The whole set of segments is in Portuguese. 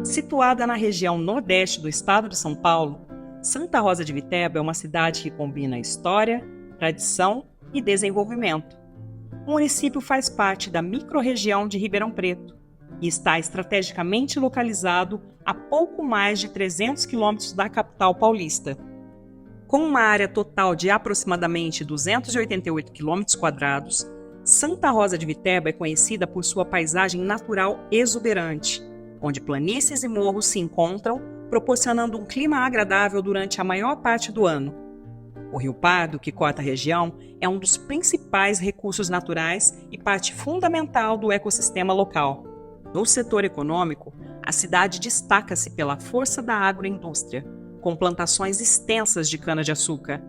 Situada na região nordeste do estado de São Paulo, Santa Rosa de Viterbo é uma cidade que combina história, tradição e desenvolvimento. O município faz parte da microrregião de Ribeirão Preto e está estrategicamente localizado a pouco mais de 300 quilômetros da capital paulista. Com uma área total de aproximadamente 288 km², Santa Rosa de Viterbo é conhecida por sua paisagem natural exuberante, onde planícies e morros se encontram, proporcionando um clima agradável durante a maior parte do ano. O Rio Pardo, que corta a região, é um dos principais recursos naturais e parte fundamental do ecossistema local. No setor econômico, a cidade destaca-se pela força da agroindústria, com plantações extensas de cana-de-açúcar.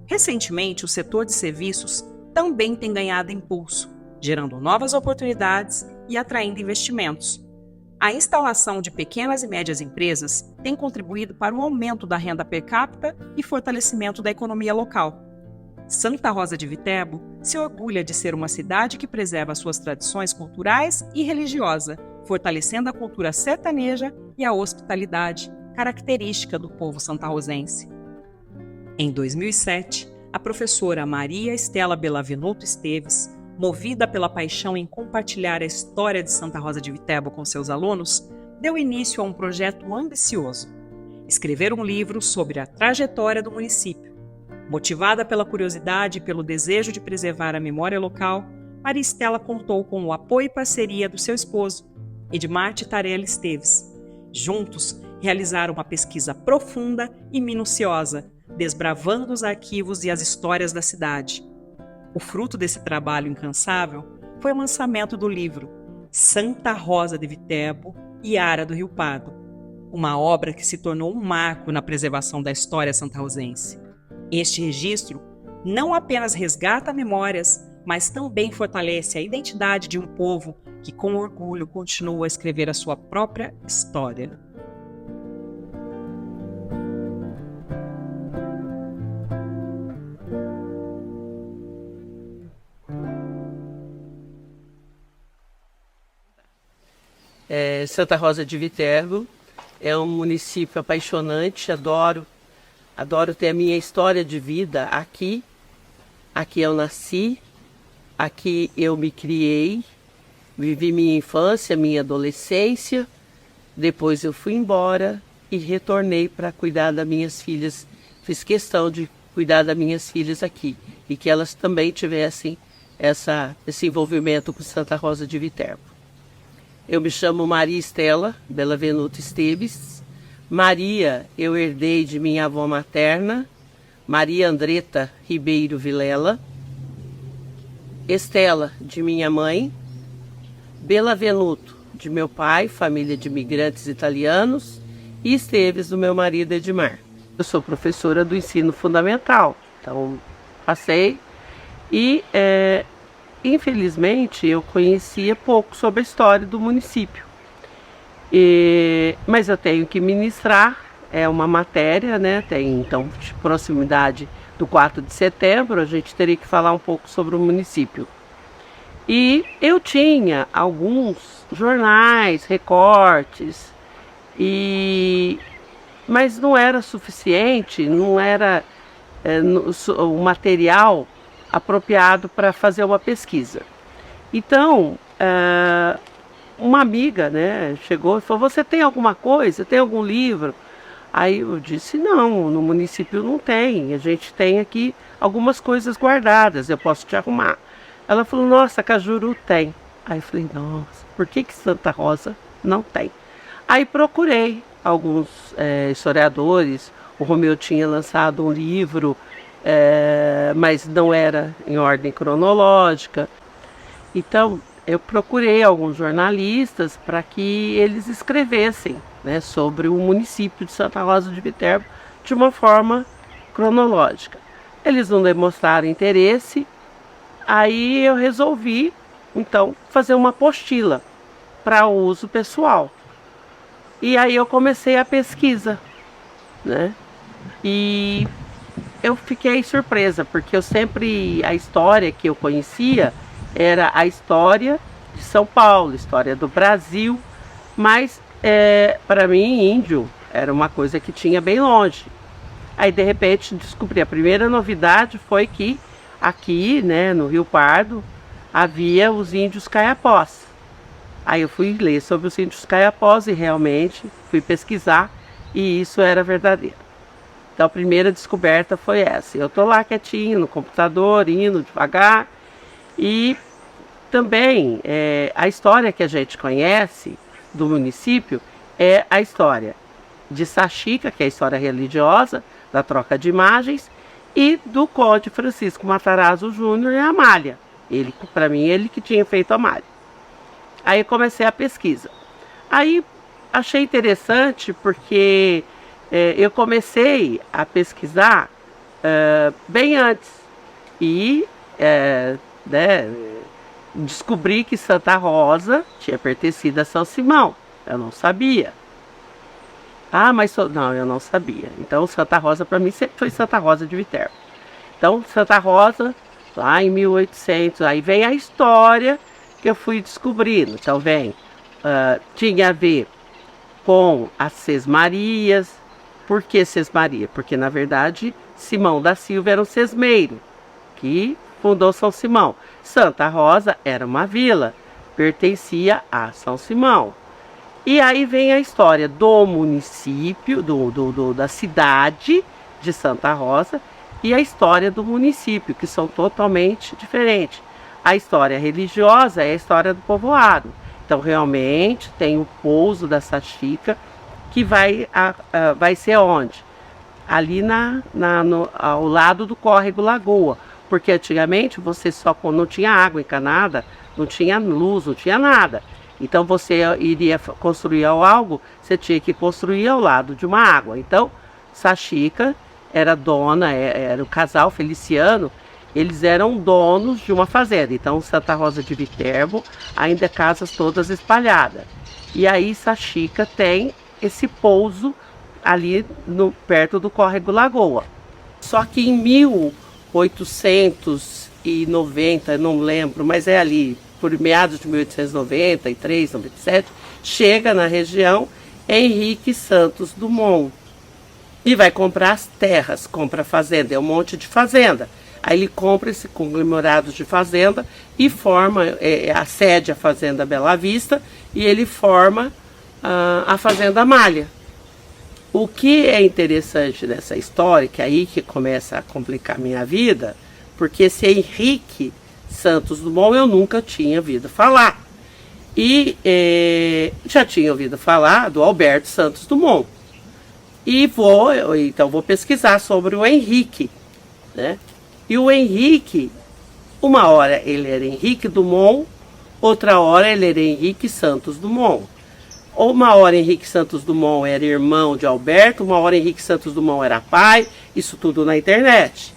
Recentemente, o setor de serviços também tem ganhado impulso, gerando novas oportunidades e atraindo investimentos. A instalação de pequenas e médias empresas tem contribuído para o aumento da renda per capita e fortalecimento da economia local. Santa Rosa de Viterbo se orgulha de ser uma cidade que preserva suas tradições culturais e religiosas, fortalecendo a cultura sertaneja e a hospitalidade, característica do povo santarrosense. Em 2007, a professora Maria Estela Bellavenuto Esteves, movida pela paixão em compartilhar a história de Santa Rosa de Viterbo com seus alunos, deu início a um projeto ambicioso: escrever um livro sobre a trajetória do município. Motivada pela curiosidade e pelo desejo de preservar a memória local, Maria Estela contou com o apoio e parceria do seu esposo, Edmar Tarella Esteves. Juntos, realizaram uma pesquisa profunda e minuciosa, desbravando os arquivos e as histórias da cidade. O fruto desse trabalho incansável foi o lançamento do livro Santa Rosa de Viterbo e Ara do Rio Pardo, uma obra que se tornou um marco na preservação da história santarrosense. Este registro não apenas resgata memórias, mas também fortalece a identidade de um povo que, com orgulho, continua a escrever a sua própria história. Santa Rosa de Viterbo é um município apaixonante, adoro ter a minha história de vida aqui. Aqui eu nasci, aqui eu me criei, vivi minha infância, minha adolescência, depois eu fui embora e retornei para cuidar das minhas filhas. Fiz questão de cuidar das minhas filhas aqui e que elas também tivessem esse envolvimento com Santa Rosa de Viterbo. Eu me chamo Maria Estela Bellavenuto Esteves. Maria eu herdei de minha avó materna, Maria Andretta Ribeiro Vilela. Estela de minha mãe. Bellavenuto de meu pai, família de imigrantes italianos. E Esteves do meu marido Edmar. Eu sou professora do ensino fundamental, então passei e infelizmente eu conhecia pouco sobre a história do município, mas eu tenho que ministrar, é uma matéria, né? Tem então de proximidade do 4 de setembro, a gente teria que falar um pouco sobre o município. E eu tinha alguns jornais, recortes, mas não era suficiente, não era o material apropriado para fazer uma pesquisa. Então, uma amiga, né, chegou e falou: você tem alguma coisa? Tem algum livro? Aí eu disse: não, no município não tem, a gente tem aqui algumas coisas guardadas, eu posso te arrumar. Ela falou: nossa, Cajuru tem. Aí eu falei: nossa, por que Santa Rosa não tem? Aí procurei alguns historiadores, o Romeu tinha lançado um livro, mas não era em ordem cronológica. Então eu procurei alguns jornalistas para que eles escrevessem, né, sobre o município de Santa Rosa de Viterbo de uma forma cronológica. Eles não demonstraram interesse, aí eu resolvi, então, fazer uma apostila para uso pessoal. E aí eu comecei a pesquisa, né? E eu fiquei surpresa, porque a história que eu conhecia era a história de São Paulo, história do Brasil, mas para mim, índio era uma coisa que tinha bem longe. Aí, de repente, descobri, a primeira novidade foi que aqui, né, no Rio Pardo, havia os índios caiapós. Aí eu fui ler sobre os índios caiapós e realmente fui pesquisar e isso era verdadeiro. Então a primeira descoberta foi essa. Eu estou lá quietinho no computador, indo devagar. E também a história que a gente conhece do município é a história de Saxica, que é a história religiosa, da troca de imagens, e do Conde Francisco Matarazzo Júnior e Amália. Ele, para mim, ele que tinha feito a Amália. Aí eu comecei a pesquisa. Aí achei interessante porque eu comecei a pesquisar bem antes e né, descobri que Santa Rosa tinha pertencido a São Simão. Eu não sabia. Ah, mas não, eu não sabia. Então Santa Rosa para mim sempre foi Santa Rosa de Viterbo. Então Santa Rosa, lá em 1800, aí vem a história que eu fui descobrindo. Então tinha a ver com as Sesmarias. Por que Sesmaria? Porque na verdade Simão da Silva era um sesmeiro que fundou São Simão. Santa Rosa era uma vila, pertencia a São Simão. E aí vem a história do município, da cidade de Santa Rosa e a história do município, que são totalmente diferentes. A história religiosa é a história do povoado. Então realmente tem o pouso da Saxica, que vai ser onde? Ali ao lado do córrego Lagoa. Porque antigamente você não tinha água encanada, não tinha luz, não tinha nada. Então você iria construir algo, você tinha que construir ao lado de uma água. Então Saxica era dona, era o casal Feliciano, eles eram donos de uma fazenda. Então Santa Rosa de Viterbo ainda é casas todas espalhadas. E aí Saxica tem esse pouso ali perto do córrego Lagoa. Só que em 1890, não lembro, mas é ali, por meados de 1893, 97, chega na região Henrique Santos Dumont e vai comprar as terras, compra a fazenda, é um monte de fazenda. Aí ele compra esse conglomerado de fazenda e forma, acede a Fazenda Bela Vista e ele forma a Fazenda Amália. O que é interessante dessa história, que é aí que começa a complicar a minha vida, porque esse Henrique Santos Dumont eu nunca tinha ouvido falar. E já tinha ouvido falar do Alberto Santos Dumont. E vou pesquisar sobre o Henrique, né? E o Henrique, uma hora ele era Henrique Dumont, outra hora ele era Henrique Santos Dumont. Uma hora Henrique Santos Dumont era irmão de Alberto, uma hora Henrique Santos Dumont era pai, isso tudo na internet.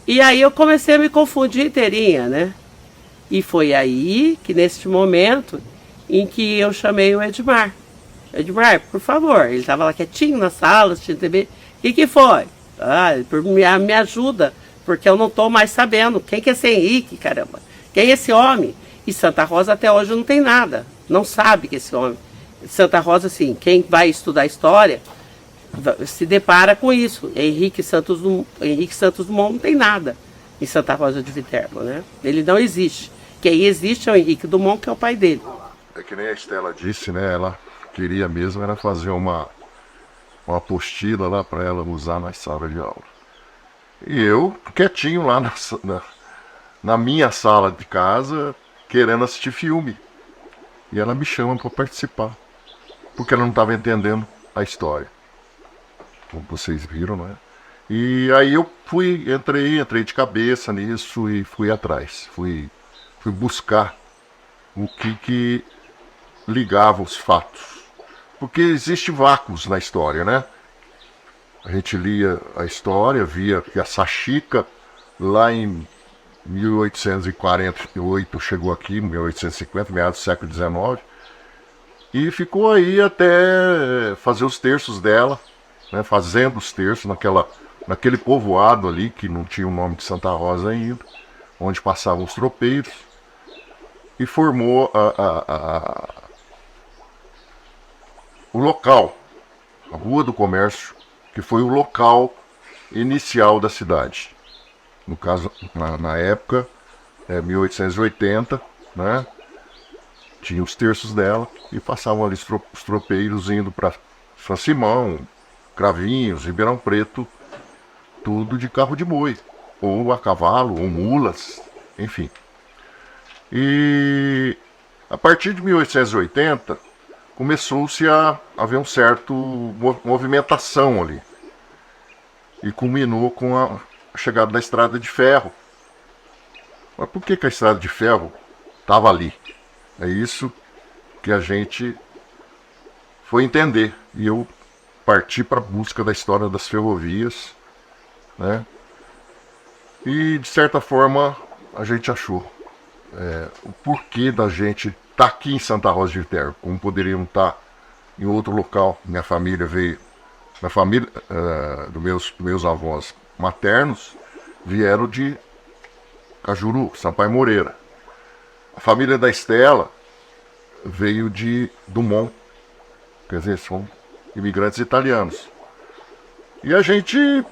E aí eu comecei a me confundir inteirinha, né? E foi aí que neste momento em que eu chamei o Edmar. Edmar, por favor, ele estava lá quietinho na sala, assistindo TV. O que foi? Me ajuda, porque eu não estou mais sabendo. Quem que é esse Henrique, caramba? Quem é esse homem? E Santa Rosa até hoje não tem nada. Não sabe que esse homem. Santa Rosa, assim, quem vai estudar história se depara com isso. Henrique Santos Dumont não tem nada em Santa Rosa de Viterbo, né? Ele não existe. Quem existe é o Henrique Dumont, que é o pai dele. É que nem a Estela disse, né? Ela queria mesmo era fazer uma apostila lá para ela usar na sala de aula. E eu, quietinho lá na minha sala de casa, querendo assistir filme. E ela me chama para participar, porque ela não estava entendendo a história. Como vocês viram, né? E aí eu entrei de cabeça nisso e fui atrás. Fui buscar o que ligava os fatos. Porque existe vácuos na história, né? a gente lia a história, via que a Sachica, lá em 1848, chegou aqui, 1850, meados do século XIX, e ficou aí até fazer os terços dela, né, fazendo os terços naquele povoado ali, que não tinha o nome de Santa Rosa ainda, onde passavam os tropeiros, e formou o local, a Rua do Comércio, que foi o local inicial da cidade. No caso, na época, 1880, né? Tinha os terços dela e passavam ali os tropeiros indo para São Simão, Cravinhos, Ribeirão Preto, tudo de carro de boi, ou a cavalo, ou mulas, enfim. E a partir de 1880 começou-se a haver um certo movimentação ali. E culminou com a chegada da estrada de ferro. Mas por que a estrada de ferro estava ali? É isso que a gente foi entender. E eu parti para a busca da história das ferrovias, né? E de certa forma a gente achou o porquê da gente estar aqui em Santa Rosa de Viterbo, como poderíamos estar em outro local. Minha família veio, minha família dos meus avós maternos vieram de Cajuru, Sampaio Moreira. A família da Estela veio de Dumont, quer dizer, são imigrantes italianos. E a gente,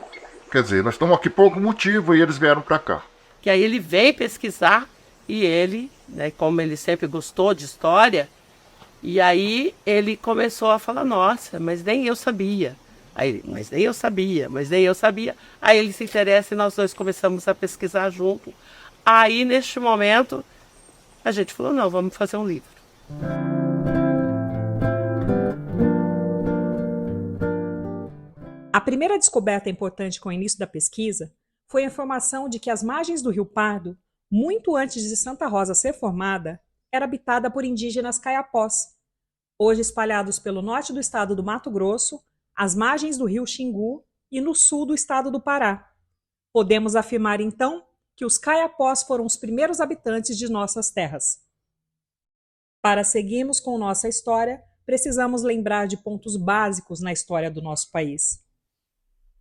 quer dizer, nós estamos aqui por algum motivo e eles vieram para cá. Que aí ele veio pesquisar e ele, né, como ele sempre gostou de história, e aí ele começou a falar, nossa, mas nem eu sabia. Aí, mas nem eu sabia, mas nem eu sabia. Aí ele se interessa e nós dois começamos a pesquisar junto. Aí, neste momento, a gente falou, não, vamos fazer um livro. A primeira descoberta importante com o início da pesquisa foi a informação de que as margens do Rio Pardo, muito antes de Santa Rosa ser formada, era habitada por indígenas caiapós, hoje espalhados pelo norte do estado do Mato Grosso, às margens do rio Xingu e no sul do estado do Pará. Podemos afirmar, então, que os caiapós foram os primeiros habitantes de nossas terras. Para seguirmos com nossa história, precisamos lembrar de pontos básicos na história do nosso país.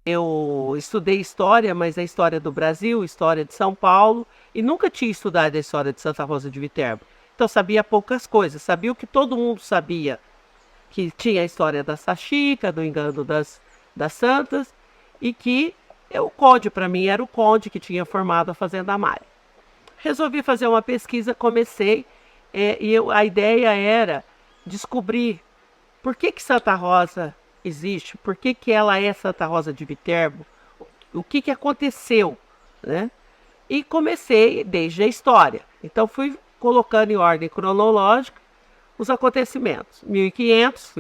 Eu estudei história, mas a história do Brasil, história de São Paulo, e nunca tinha estudado a história de Santa Rosa de Viterbo. Então sabia poucas coisas, sabia o que todo mundo sabia, que tinha a história da Sachica, do engano das santas, e que o conde, para mim, era o conde que tinha formado a Fazenda Amália. Resolvi fazer uma pesquisa, comecei, a ideia era descobrir por que Santa Rosa existe, por que ela é Santa Rosa de Viterbo, o que aconteceu, né? E comecei desde a história. Então fui colocando em ordem cronológica os acontecimentos. 1500,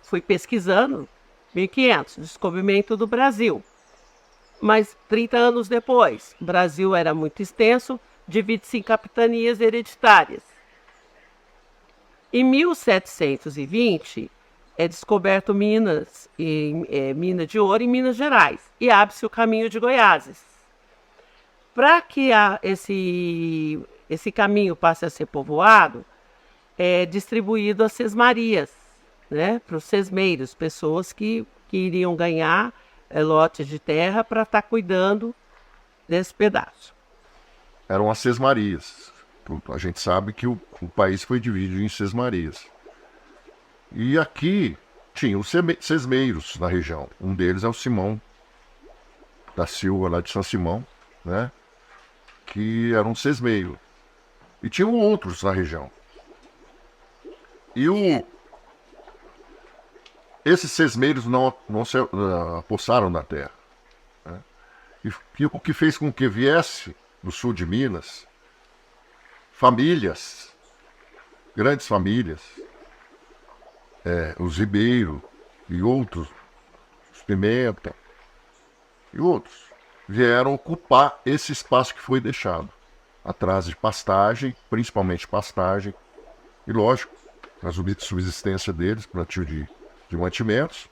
fui pesquisando, 1500, descobrimento do Brasil. Mas 30 anos depois, o Brasil era muito extenso, divide-se em capitanias hereditárias. Em 1720, é descoberto minas mina de ouro em Minas Gerais e abre-se o caminho de Goiás. Para que esse caminho passe a ser povoado, é distribuído as sesmarias, né, para os sesmeiros, pessoas que iriam ganhar lotes de terra para estar cuidando desse pedaço. Eram as sesmarias. A gente sabe que o país foi dividido em sesmarias. E aqui tinha os sesmeiros na região. Um deles é o Simão da Silva, lá de São Simão, né? Que era um sesmeiro. E tinham outros na região. E esses sesmeiros não se apossaram na terra, né? E o que fez com que viesse do sul de Minas famílias, grandes famílias, os Ribeiro e outros, os Pimenta e outros, vieram ocupar esse espaço que foi deixado, atrás de pastagem, principalmente pastagem, e lógico, a subsistência deles, plantio de mantimentos.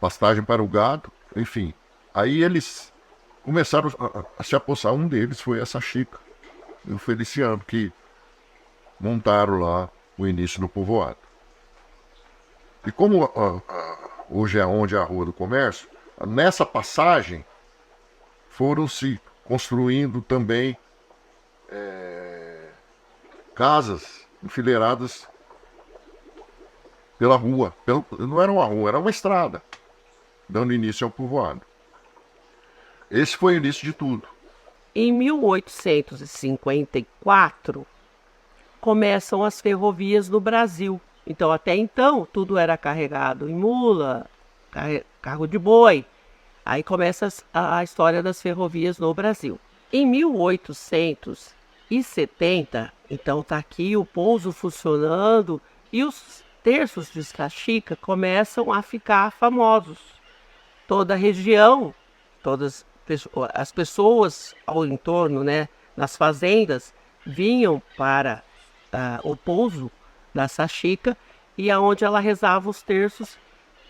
pastagem para o gado, enfim. Aí eles começaram a se apossar. Um deles foi essa Chica e o Feliciano, que montaram lá o início do povoado. E como hoje é onde é a Rua do Comércio, nessa passagem foram se construindo também casas enfileiradas pela rua. Não era uma rua, era uma estrada, dando início ao povoado. Esse foi o início de tudo. Em 1854, começam as ferrovias no Brasil. Então, até então, tudo era carregado em mula, carro de boi. Aí começa a história das ferrovias no Brasil. Em 1870, então está aqui o pouso funcionando e os terços de Sachica começam a ficar famosos. Toda a região, todas as pessoas ao entorno, né, nas fazendas, vinham para o pouso da Sachica e aonde ela rezava os terços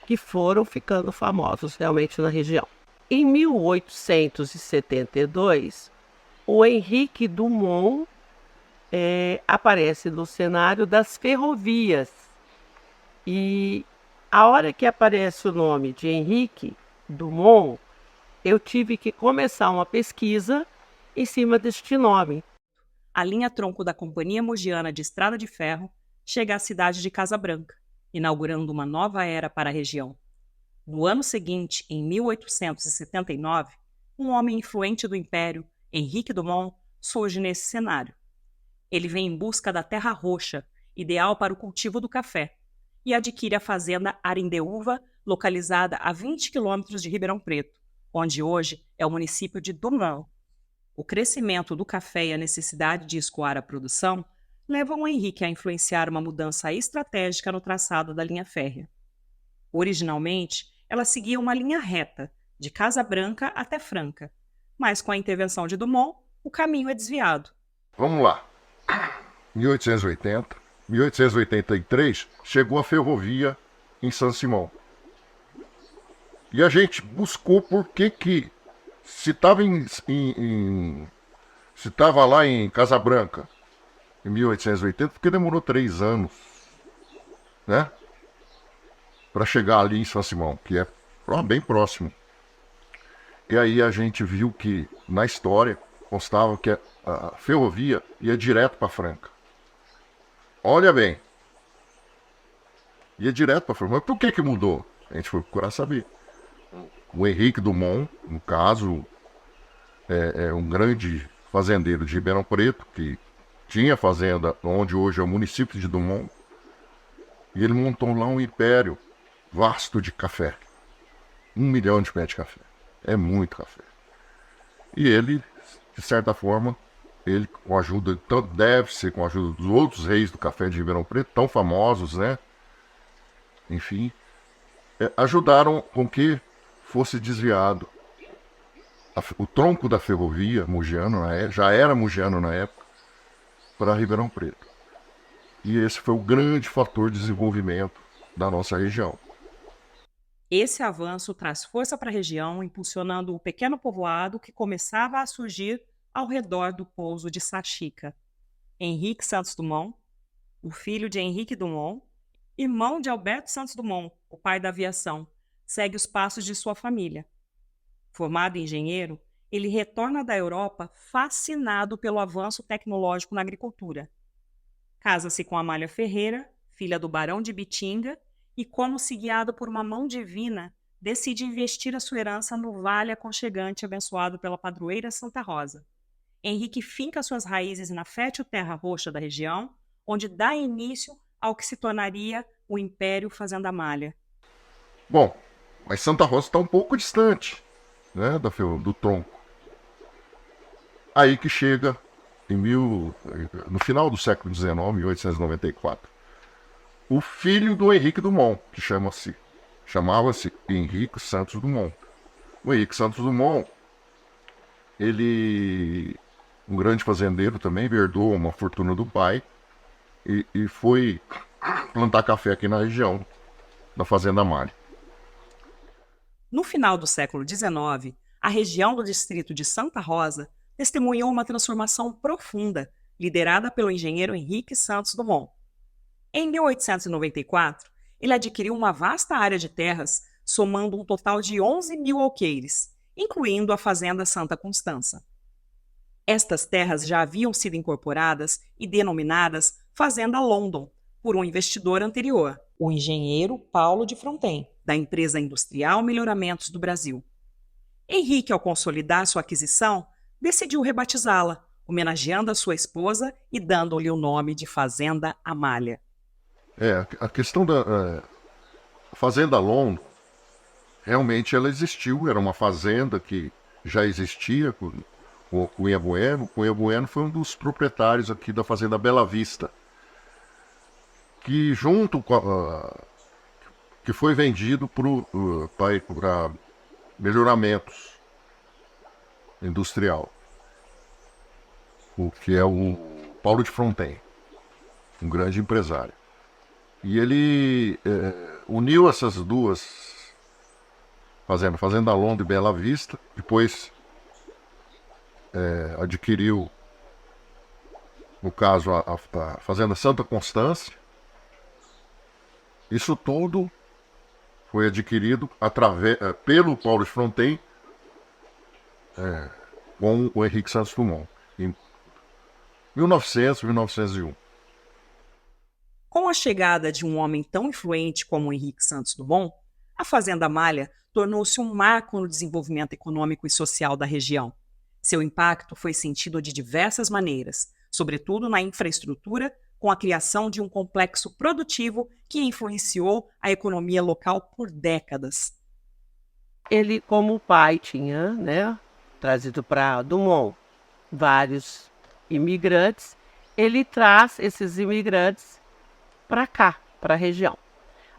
que foram ficando famosos realmente na região. Em 1872, o Henrique Dumont aparece no cenário das ferrovias. E a hora que aparece o nome de Henrique Dumont, eu tive que começar uma pesquisa em cima deste nome. A linha tronco da Companhia Mogiana de Estrada de Ferro chega à cidade de Casa Branca, inaugurando uma nova era para a região. No ano seguinte, em 1879, um homem influente do Império, Henrique Dumont, surge nesse cenário. Ele vem em busca da terra roxa, ideal para o cultivo do café, e adquire a fazenda Arindeúva, localizada a 20 quilômetros de Ribeirão Preto, onde hoje é o município de Dumont. O crescimento do café e a necessidade de escoar a produção levam o Henrique a influenciar uma mudança estratégica no traçado da linha férrea. Originalmente, ela seguia uma linha reta, de Casa Branca até Franca, mas com a intervenção de Dumont, o caminho é desviado. Vamos lá. 1880, 1883, chegou a ferrovia em São Simão. E a gente buscou por que se estava lá em Casa Branca em 1880, porque demorou 3 anos, né? Para chegar ali em São Simão, que é bem próximo. E aí a gente viu que na história constava que a ferrovia ia direto para Franca. Olha bem, ia direto para Franca. Mas por que mudou? A gente foi procurar saber. O Henrique Dumont, no caso, é um grande fazendeiro de Ribeirão Preto, que tinha fazenda onde hoje é o município de Dumont, e ele montou lá um império vasto de café. 1 milhão de pés de café. É muito café. E ele, de certa forma, ele com a ajuda, deve ser com a ajuda dos outros reis do café de Ribeirão Preto, tão famosos, né? Enfim, ajudaram com que fosse desviado o tronco da ferrovia Mogiano, já era Mogiano na época, para Ribeirão Preto. E esse foi o grande fator de desenvolvimento da nossa região. Esse avanço traz força para a região, impulsionando o pequeno povoado que começava a surgir ao redor do pouso de Sachica. Henrique Santos Dumont, o filho de Henrique Dumont, irmão de Alberto Santos Dumont, o pai da aviação, segue os passos de sua família. Formado em engenheiro, ele retorna da Europa fascinado pelo avanço tecnológico na agricultura. Casa-se com Amália Ferreira, filha do Barão de Bitinga, e como-se guiado por uma mão divina, decide investir a sua herança no vale aconchegante abençoado pela padroeira Santa Rosa. Henrique finca suas raízes na fértil terra roxa da região, onde dá início ao que se tornaria o Império Fazenda Amália. Bom, mas Santa Rosa está um pouco distante, né, do tronco. Aí que chega, no final do século XIX, 1894, o filho do Henrique Dumont, que chamava-se Henrique Santos Dumont. O Henrique Santos Dumont, ele, um grande fazendeiro também, herdou uma fortuna do pai e foi plantar café aqui na região da Fazenda Amália. No final do século XIX, a região do distrito de Santa Rosa testemunhou uma transformação profunda, liderada pelo engenheiro Henrique Santos Dumont. Em 1894, ele adquiriu uma vasta área de terras, somando um total de 11 mil alqueires, incluindo a Fazenda Santa Constança. Estas terras já haviam sido incorporadas e denominadas Fazenda London por um investidor anterior, o engenheiro Paulo de Fronten, da empresa industrial Melhoramentos do Brasil. Henrique, ao consolidar sua aquisição, decidiu rebatizá-la, homenageando a sua esposa e dando-lhe o nome de Fazenda Amália. A questão da Fazenda London, realmente ela existiu, era uma fazenda que já existia com o Cunha Bueno. O Cunha Bueno foi um dos proprietários aqui da Fazenda Bela Vista, que junto com que foi vendido para Melhoramentos Industrial, o que é o Paulo de Fronten, um grande empresário. E ele uniu essas duas fazendas, Fazenda London e Bela Vista, depois adquiriu, no caso, a Fazenda Santa Constância. Isso tudo foi adquirido pelo Paulo de Fronten com o Henrique Santos Dumont, em 1901. Com a chegada de um homem tão influente como Henrique Santos Dumont, a Fazenda Amália tornou-se um marco no desenvolvimento econômico e social da região. Seu impacto foi sentido de diversas maneiras, sobretudo na infraestrutura, com a criação de um complexo produtivo que influenciou a economia local por décadas. Ele, como pai, tinha, trazido para Dumont vários imigrantes. Ele traz esses imigrantes para cá, para a região.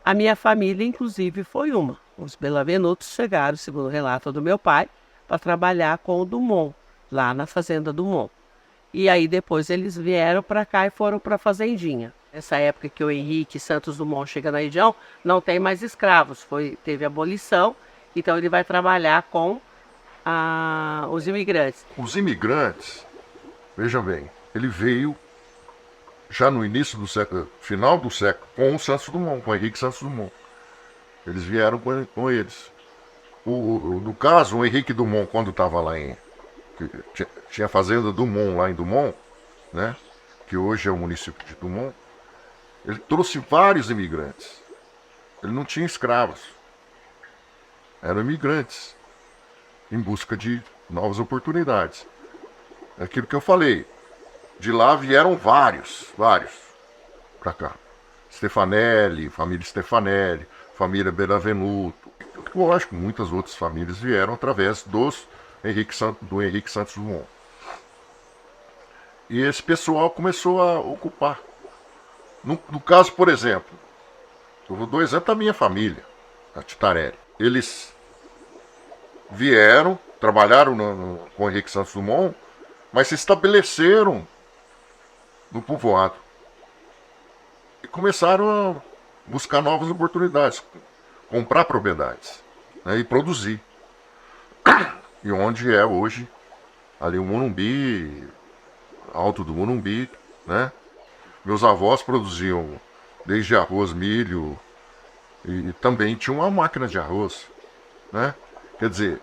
A minha família, inclusive, foi uma. Os Belavenutos chegaram, segundo o relato do meu pai, para trabalhar com o Dumont, lá na Fazenda Dumont. E aí depois eles vieram para cá e foram para a Fazendinha. Nessa época que o Henrique Santos Dumont chega na região, não tem mais escravos, teve abolição, então ele vai trabalhar com os imigrantes. Os imigrantes, veja bem, ele veio já no início do século, final do século, com o Santos Dumont, com o Henrique Santos Dumont. Eles vieram com eles. No caso, o Henrique Dumont, quando estava lá tinha a Fazenda Dumont lá em Dumont, que hoje é o município de Dumont, ele trouxe vários imigrantes. Ele não tinha escravos. Eram imigrantes em busca de novas oportunidades. É aquilo que eu falei. De lá vieram vários para cá. Stefanelli, família Stefanelli, família Benavenuto. Lógico, muitas outras famílias vieram através do Henrique Santos Dumont. E esse pessoal começou a ocupar. No caso, por exemplo, eu vou dar exemplo da minha família, a Titarelli. Eles vieram, trabalharam com o Henrique Santos Dumont, mas se estabeleceram no povoado. E começaram a buscar novas oportunidades, comprar propriedades, e produzir. E onde é hoje, ali o Morumbi, Alto do Morumbi, Meus avós produziam desde arroz, milho, e também tinha uma máquina de arroz, Quer dizer,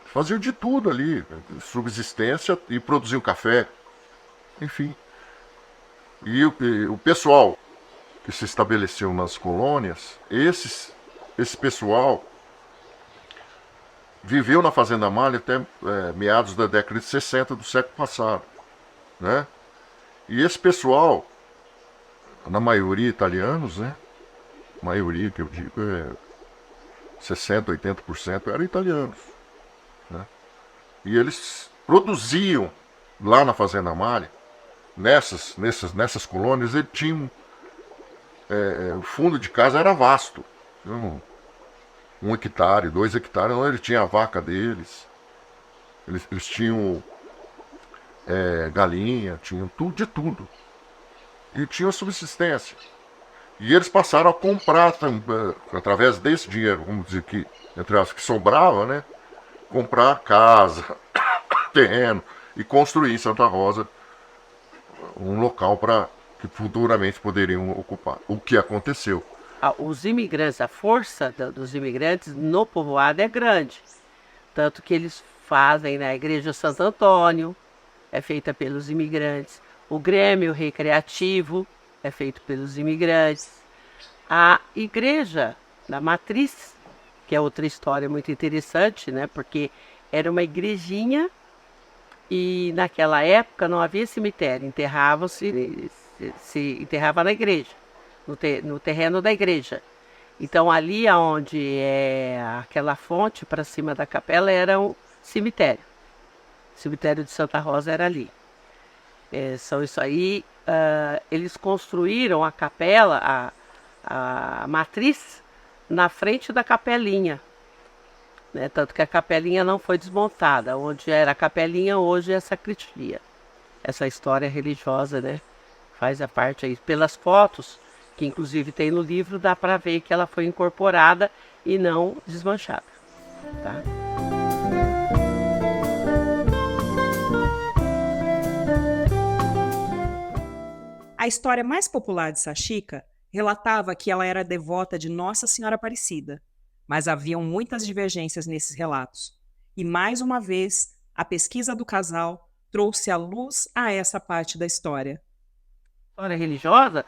faziam de tudo ali, subsistência, e produziam café, enfim. E o pessoal que se estabeleceu nas colônias, esse pessoal viveu na Fazenda Amália até meados da década de 60 do século passado, E esse pessoal, na maioria italianos, maioria que eu digo 60%, 80% eram italianos, E eles produziam lá na Fazenda Amália, nessas colônias, ele tinha o fundo de casa era vasto, 1 hectare, 2 hectares, ele tinha a vaca deles, eles tinham galinha, tinham tudo de tudo, e tinha subsistência. E eles passaram a comprar, através desse dinheiro, vamos dizer que, entre as que sobrava, né? Comprar casa, terreno e construir em Santa Rosa um local para que futuramente poderiam ocupar. O que aconteceu? Os imigrantes, a força dos imigrantes no povoado é grande. Tanto que eles fazem na Igreja Santo Antônio, é feita pelos imigrantes. O Grêmio Recreativo é feito pelos imigrantes. A Igreja da Matriz, que é outra história muito interessante, né? Porque era uma igrejinha e naquela época não havia cemitério, se enterrava na igreja, no terreno da igreja. Então ali onde é aquela fonte para cima da capela era um cemitério. O cemitério de Santa Rosa era ali. São isso aí. Eles construíram a capela, a matriz, na frente da capelinha. Né? Tanto que a capelinha não foi desmontada. Onde era a capelinha, hoje é a sacristia. Essa história religiosa, né? Faz a parte aí. Pelas fotos, que inclusive tem no livro, dá para ver que ela foi incorporada e não desmanchada. Tá? A história mais popular de Sachica relatava que ela era devota de Nossa Senhora Aparecida, mas haviam muitas divergências nesses relatos. E mais uma vez, a pesquisa do casal trouxe à luz a essa parte da história. História religiosa,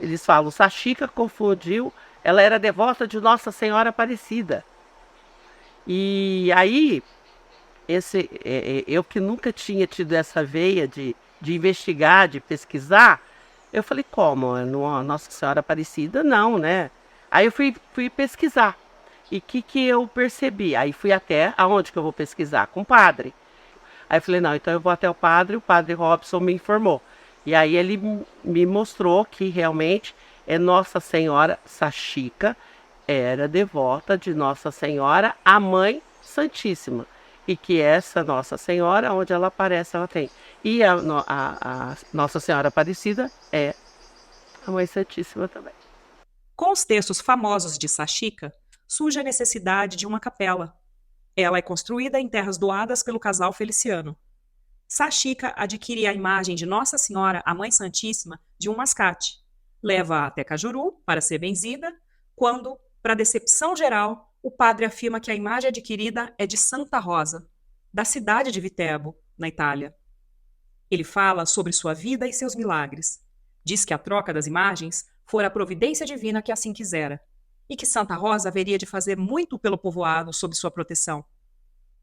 eles falam, Sachica confundiu, ela era devota de Nossa Senhora Aparecida. E aí, eu que nunca tinha tido essa veia de investigar, de pesquisar, eu falei, como? Nossa Senhora Aparecida? Não, né? Aí eu fui pesquisar. E o que eu percebi? Aí fui até, aonde que eu vou pesquisar? Com o padre. Aí eu falei, não, então eu vou até o padre Robson me informou. E aí ele me mostrou que realmente Nossa Senhora Sachica era devota de Nossa Senhora, a Mãe Santíssima. E que essa Nossa Senhora, onde ela aparece, ela tem. E a Nossa Senhora Aparecida é a Mãe Santíssima também. Com os textos famosos de Sachica, surge a necessidade de uma capela. Ela é construída em terras doadas pelo casal Feliciano. Sachica adquire a imagem de Nossa Senhora, a Mãe Santíssima, de um mascate. Leva-a até Cajuru para ser benzida, quando, para decepção geral, o padre afirma que a imagem adquirida é de Santa Rosa, da cidade de Viterbo, na Itália. Ele fala sobre sua vida e seus milagres. Diz que a troca das imagens fora a providência divina que assim quisera, e que Santa Rosa haveria de fazer muito pelo povoado sob sua proteção.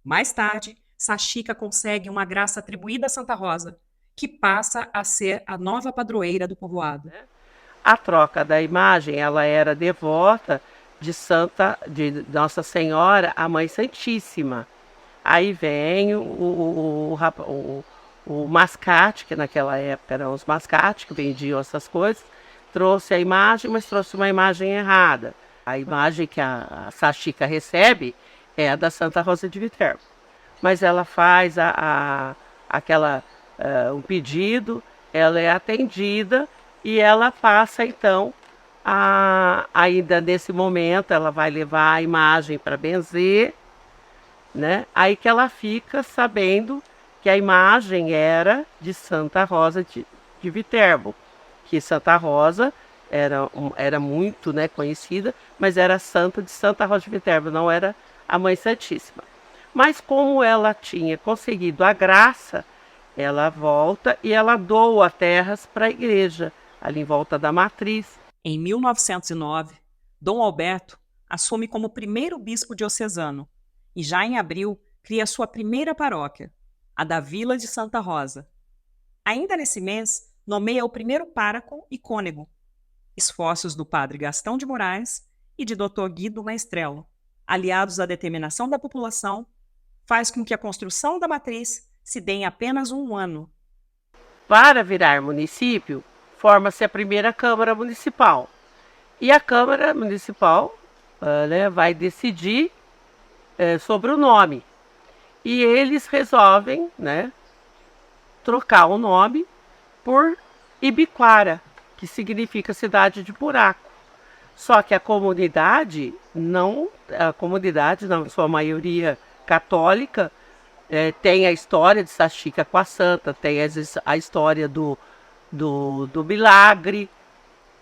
Mais tarde, Sachica consegue uma graça atribuída a Santa Rosa, que passa a ser a nova padroeira do povoado. A troca da imagem, ela era devota de Nossa Senhora, a Mãe Santíssima. Aí vem o mascate, que naquela época eram os mascates que vendiam essas coisas, trouxe a imagem, mas trouxe uma imagem errada. A imagem que a Sachica recebe é a da Santa Rosa de Viterbo. Mas ela faz um pedido, ela é atendida e ela passa então, ainda nesse momento, ela vai levar a imagem para benzer, né? Aí que ela fica sabendo que a imagem era de Santa Rosa de Viterbo, que Santa Rosa era muito, né, conhecida, mas era santa de Santa Rosa de Viterbo, não era a Mãe Santíssima. Mas como ela tinha conseguido a graça, ela volta e ela doa terras para a igreja, ali em volta da matriz. Em 1909, Dom Alberto assume como primeiro bispo diocesano e já em abril cria sua primeira paróquia, a da Vila de Santa Rosa. Ainda nesse mês, nomeia o primeiro pároco e cônego, esforços do padre Gastão de Moraes e de Dr. Guido Maestrello, aliados à determinação da população, faz com que a construção da matriz se dê em apenas um ano. Para virar município, forma-se a primeira Câmara Municipal. E a Câmara Municipal vai decidir sobre o nome. E eles resolvem, né, trocar o nome por Ibiquara, que significa cidade de buraco. Só que a comunidade, na sua maioria católica, tem a história de Sachica com a Santa, tem a história do milagre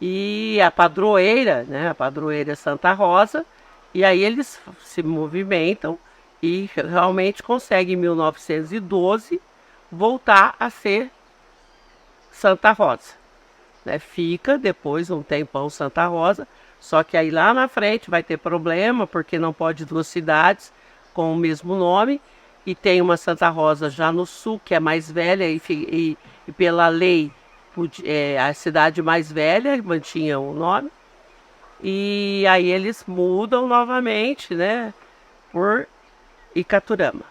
e a padroeira, né? A padroeira é Santa Rosa, e aí eles se movimentam e realmente conseguem em 1912 voltar a ser Santa Rosa. Né? Fica depois um tempão Santa Rosa, só que aí lá na frente vai ter problema, porque não pode duas cidades com o mesmo nome, e tem uma Santa Rosa já no sul, que é mais velha, e pela lei a cidade mais velha mantinha o nome, e aí eles mudam novamente, né, por Icaturama,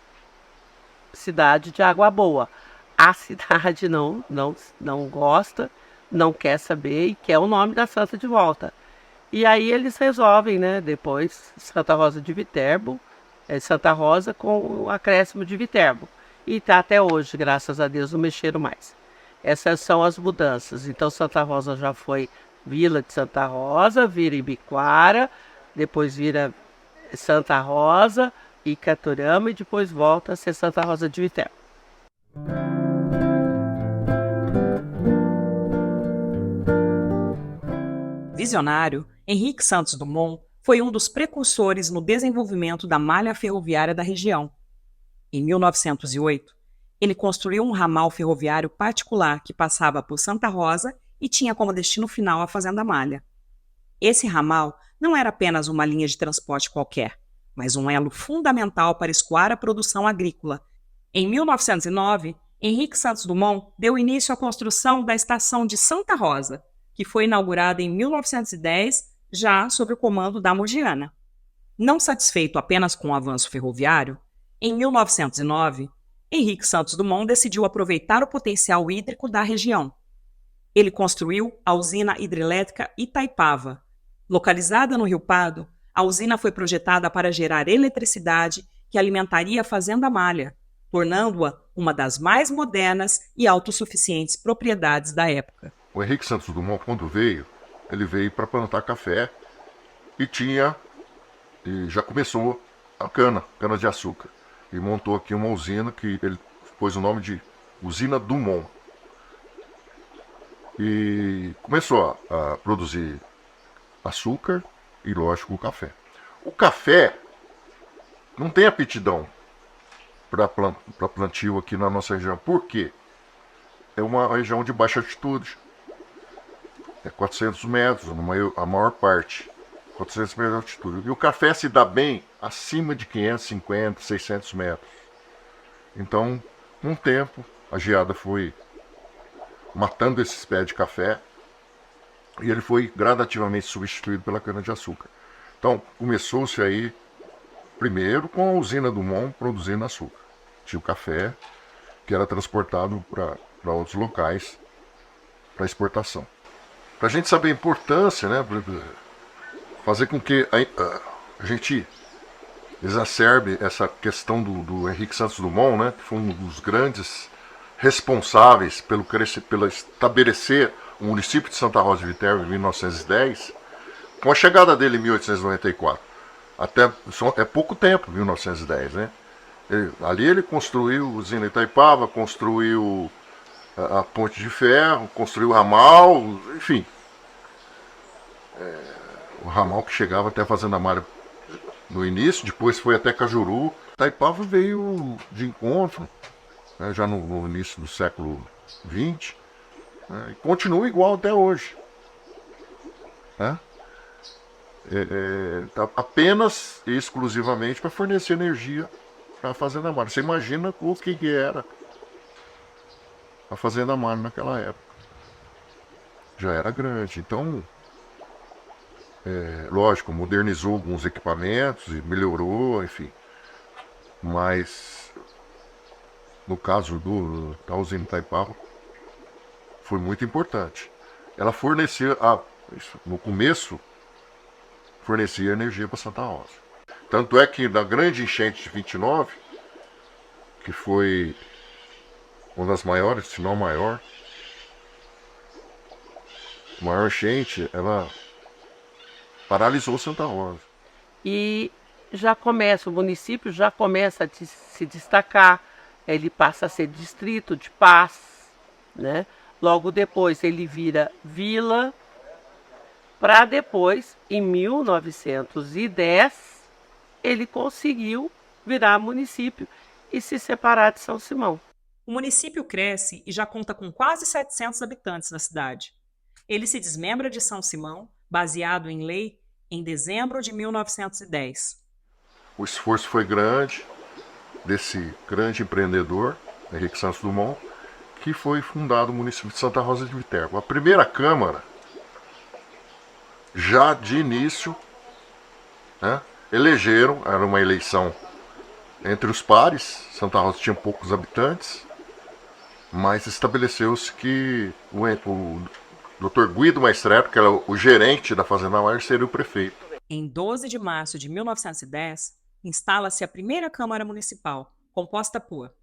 cidade de Água Boa. A cidade não gosta, não quer saber e quer o nome da santa de volta. E aí eles resolvem, né, depois Santa Rosa de Viterbo, Santa Rosa com o acréscimo de Viterbo. E tá até hoje, graças a Deus, não mexeram mais. Essas são as mudanças. Então Santa Rosa já foi Vila de Santa Rosa, vira Ibiquara, depois vira Santa Rosa, Icaturama e depois volta a ser Santa Rosa de Viterbo. Visionário, Henrique Santos Dumont foi um dos precursores no desenvolvimento da malha ferroviária da região. Em 1908, ele construiu um ramal ferroviário particular que passava por Santa Rosa e tinha como destino final a Fazenda Malha. Esse ramal não era apenas uma linha de transporte qualquer, mas um elo fundamental para escoar a produção agrícola. Em 1909, Henrique Santos Dumont deu início à construção da estação de Santa Rosa, que foi inaugurada em 1910, já sob o comando da Mogiana. Não satisfeito apenas com o avanço ferroviário, em 1909, Henrique Santos Dumont decidiu aproveitar o potencial hídrico da região. Ele construiu a usina hidrelétrica Itaipava. Localizada no Rio Pardo, a usina foi projetada para gerar eletricidade que alimentaria a Fazenda Malha, tornando-a uma das mais modernas e autossuficientes propriedades da época. O Henrique Santos Dumont, quando veio, ele veio para plantar café e já começou a cana de açúcar. E montou aqui uma usina que ele pôs o nome de Usina Dumont. E começou a produzir açúcar e, lógico, o café. O café não tem aptidão para plantio aqui na nossa região. Por quê? É uma região de baixa altitude. É 400 metros, a maior parte. 400 metros de altitude. E o café se dá bem acima de 550, 600 metros. Então, com o tempo, a geada foi matando esses pés de café e ele foi gradativamente substituído pela cana-de-açúcar. Então, começou-se aí, primeiro, com a usina Dumont produzindo açúcar. Tinha o café, que era transportado para outros locais para exportação. Para a gente saber a importância, né, fazer com que a gente exacerbe essa questão do Henrique Santos Dumont, né, que foi um dos grandes responsáveis pelo estabelecer o município de Santa Rosa de Viterbo em 1910, com a chegada dele em 1894. É pouco tempo, 1910, né? Ali ele construiu a usina Itaipava, construiu a ponte de ferro, construiu o ramal, enfim. O ramal que chegava até a Fazenda Malha no início, depois foi até Cajuru. Itaipava veio de encontro, né, já no início do século XX, né, e continua igual até hoje. Né? Apenas e exclusivamente para fornecer energia para a Fazenda Malha. Você imagina o que era a Fazenda Malha naquela época. Já era grande. Então, lógico, modernizou alguns equipamentos e melhorou, enfim. Mas, no caso da usina Itaipava, foi muito importante. Ela fornecia, no começo, fornecia energia para Santa Rosa. Tanto é que na grande enchente de 29, que foi uma das maiores, se não a maior, A maior enchente, ela paralisou Santa Rosa. E o município já começa a se destacar, ele passa a ser distrito de paz, né? Logo depois ele vira vila, para depois, em 1910, ele conseguiu virar município e se separar de São Simão. O município cresce e já conta com quase 700 habitantes na cidade. Ele se desmembra de São Simão, baseado em lei, em dezembro de 1910. O esforço foi grande desse grande empreendedor, Henrique Santos Dumont, que foi fundado o município de Santa Rosa de Viterbo. A primeira Câmara, já de início, né, elegeram, era uma eleição entre os pares, Santa Rosa tinha poucos habitantes, mas estabeleceu-se que o Dr. Guido Maestreto, que era o gerente da Fazenda Maior, seria o prefeito. Em 12 de março de 1910, instala-se a primeira Câmara Municipal, composta por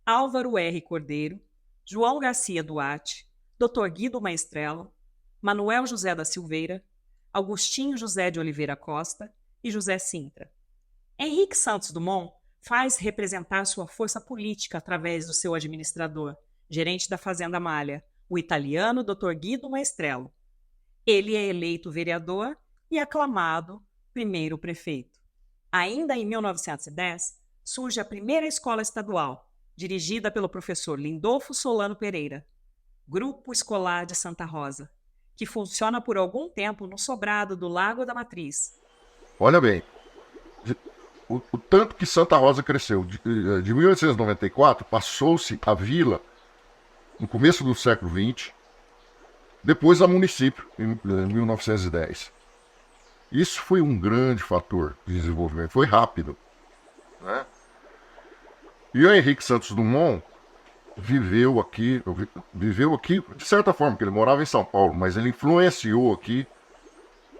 Álvaro R. Cordeiro, João Garcia Duarte, Dr. Guido Maestrello, Manuel José da Silveira, Augustinho José de Oliveira Costa e José Sintra. Henrique Santos Dumont faz representar sua força política através do seu administrador, gerente da Fazenda Malha, o italiano Dr. Guido Maestrello. Ele é eleito vereador e aclamado primeiro prefeito. Ainda em 1910, surge a primeira escola estadual, dirigida pelo professor Lindolfo Solano Pereira, Grupo Escolar de Santa Rosa, que funciona por algum tempo no sobrado do Lago da Matriz. Olha bem, o tanto que Santa Rosa cresceu. De 1894, passou-se a vila no começo do século XX, depois a município, em 1910. Isso foi um grande fator de desenvolvimento, foi rápido, né? E o Henrique Santos Dumont viveu aqui, de certa forma, porque ele morava em São Paulo, mas ele influenciou aqui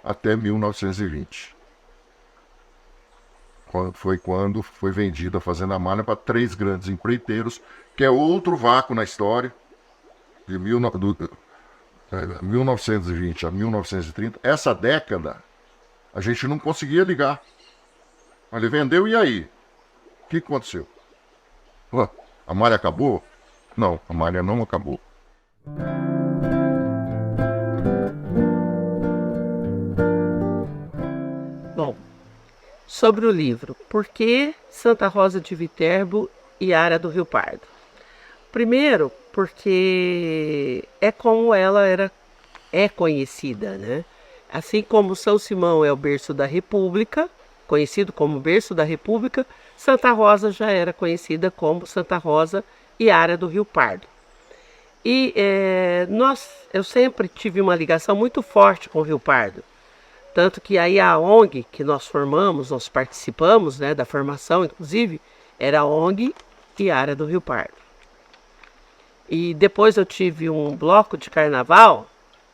até 1920. Foi quando foi vendida a Fazenda Malha para 3 grandes empreiteiros, que é outro vácuo na história, de 1920 a 1930. Essa década, a gente não conseguia ligar. Ele vendeu, e aí? O que aconteceu? A malha acabou? Não, a malha não acabou. Bom, sobre o livro, por que Santa Rosa de Viterbo e Ara do Rio Pardo? Primeiro, porque é como ela é conhecida, né? Assim como São Simão é o berço da República, conhecido como berço da República, Santa Rosa já era conhecida como Santa Rosa e Ara do Rio Pardo. E eu sempre tive uma ligação muito forte com o Rio Pardo. Tanto que aí a ONG que nós formamos, nós participamos, né, da formação, inclusive, era a ONG Ara do Rio Pardo. E depois eu tive um bloco de carnaval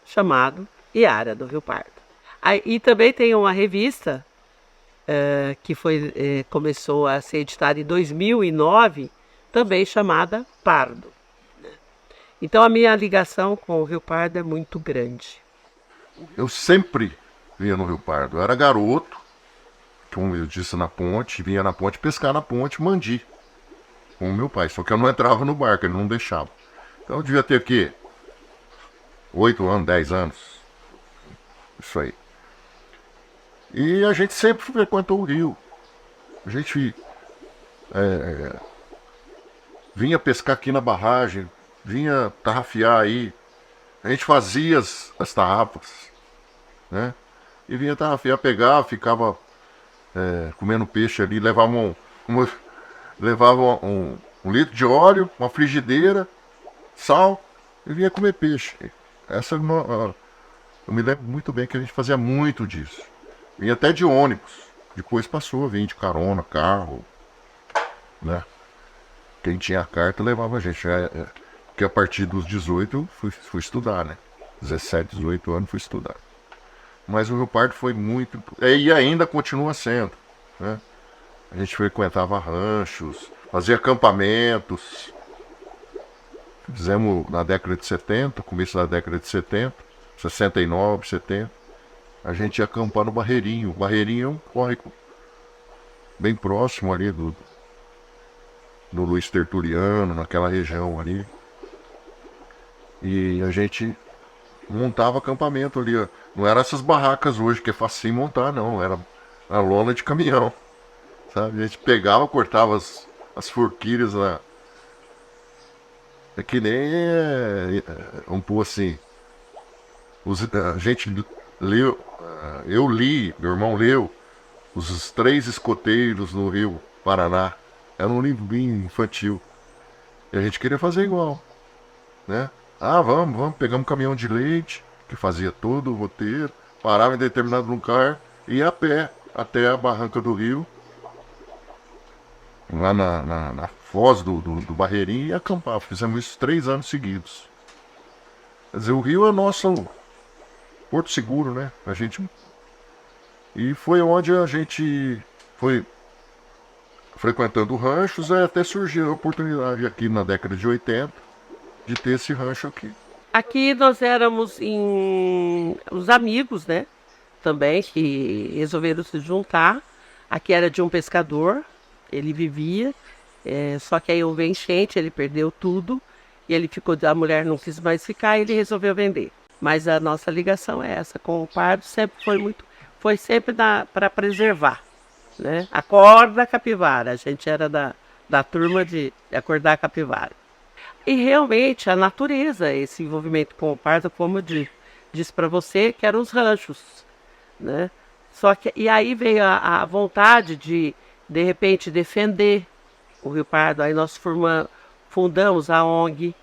chamado Ara do Rio Pardo. E também tem uma revista que começou a ser editada em 2009, também chamada Pardo. Então a minha ligação com o Rio Pardo é muito grande. Eu sempre vinha no Rio Pardo. Eu era garoto, como eu disse, na ponte, vinha na ponte pescar na ponte Mandi, com o meu pai. Só que eu não entrava no barco, ele não deixava. Então eu devia ter o quê? 8 anos, 10 anos. Isso aí. E a gente sempre frequentou o rio. A gente vinha pescar aqui na barragem, vinha tarrafiar aí. A gente fazia as tarrafas, né? E vinha tarrafiar, pegava, ficava comendo peixe ali, levava um litro de óleo, uma frigideira, sal, e vinha comer peixe. Eu me lembro muito bem que a gente fazia muito disso. Vinha até de ônibus. Depois passou a vir de carona, carro, né? Quem tinha carta levava a gente. Porque a partir dos 18 eu fui estudar, né? 17, 18 anos fui estudar. Mas o Rio Pardo foi muito... E ainda continua sendo, né? A gente frequentava ranchos, fazia acampamentos. Fizemos na década de 70, começo da década de 70, 69, 70, a gente ia acampar no Barreirinho. O Barreirinho é um córrego bem próximo ali do Luiz Tertuliano, naquela região ali. E a gente montava acampamento ali, ó. Não era essas barracas hoje que é fácil montar, não. Era a lona de caminhão, sabe? A gente pegava, cortava as forquilhas lá. É que nem, vamos pôr assim, a gente leu, eu li, meu irmão leu, Os Três Escoteiros no Rio Paraná. Era um livrinho infantil. E a gente queria fazer igual, né? Ah, vamos, pegamos um caminhão de leite, que fazia todo o roteiro, parava em determinado lugar, ia a pé até a barranca do rio, lá na foz do Barreirinho, e acampar. Fizemos isso 3 anos seguidos. Quer dizer, o rio é nosso porto seguro, né? A gente... E foi onde a gente foi frequentando ranchos, até surgiu a oportunidade aqui na década de 80 de ter esse rancho aqui. Aqui nós éramos os amigos, né? Também, que resolveram se juntar. Aqui era de um pescador, ele vivia, só que aí houve enchente, ele perdeu tudo, e ele ficou, a mulher não quis mais ficar, e ele resolveu vender. Mas a nossa ligação é essa, com o Pardo sempre foi sempre para preservar, né? Acorda capivara, a gente era da turma de acordar capivara. E realmente a natureza, esse envolvimento com o Pardo, como eu disse para você, que eram os ranchos, né? Só que, e aí veio a vontade de repente, defender o Rio Pardo. Aí nós fundamos a ONG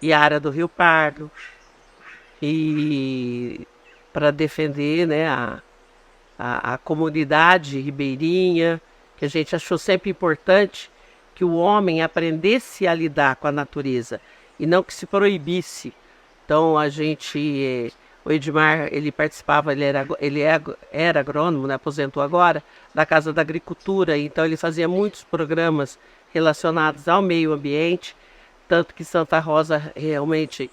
Iara do Rio Pardo, e para defender, né, a comunidade ribeirinha, que a gente achou sempre importante que o homem aprendesse a lidar com a natureza e não que se proibisse. Então o Edmar, ele participava, ele era agrônomo, né, aposentou agora, da Casa da Agricultura, então ele fazia muitos programas relacionados ao meio ambiente, tanto que Santa Rosa realmente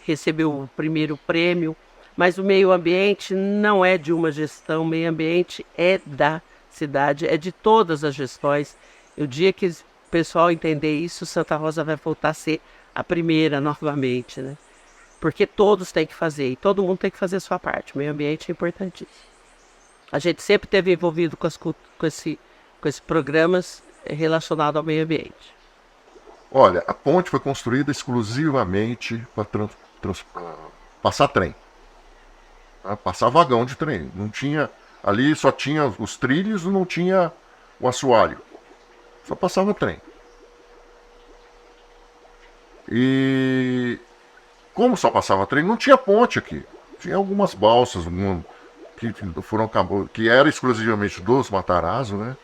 recebeu o primeiro prêmio, mas o meio ambiente não é de uma gestão, o meio ambiente é da cidade, é de todas as gestões. O dia que o pessoal entender isso, Santa Rosa vai voltar a ser a primeira novamente, né? Porque todos têm que fazer, e todo mundo tem que fazer a sua parte. O meio ambiente é importantíssimo. A gente sempre esteve envolvido com esses programas relacionados ao meio ambiente. Olha, a ponte foi construída exclusivamente para passar trem. Tá? Passar vagão de trem. Não tinha, ali só tinha os trilhos, não tinha o assoalho. Só passava trem. E como só passava trem, não tinha ponte aqui. Tinha algumas balsas que era exclusivamente dos Matarazzo, né?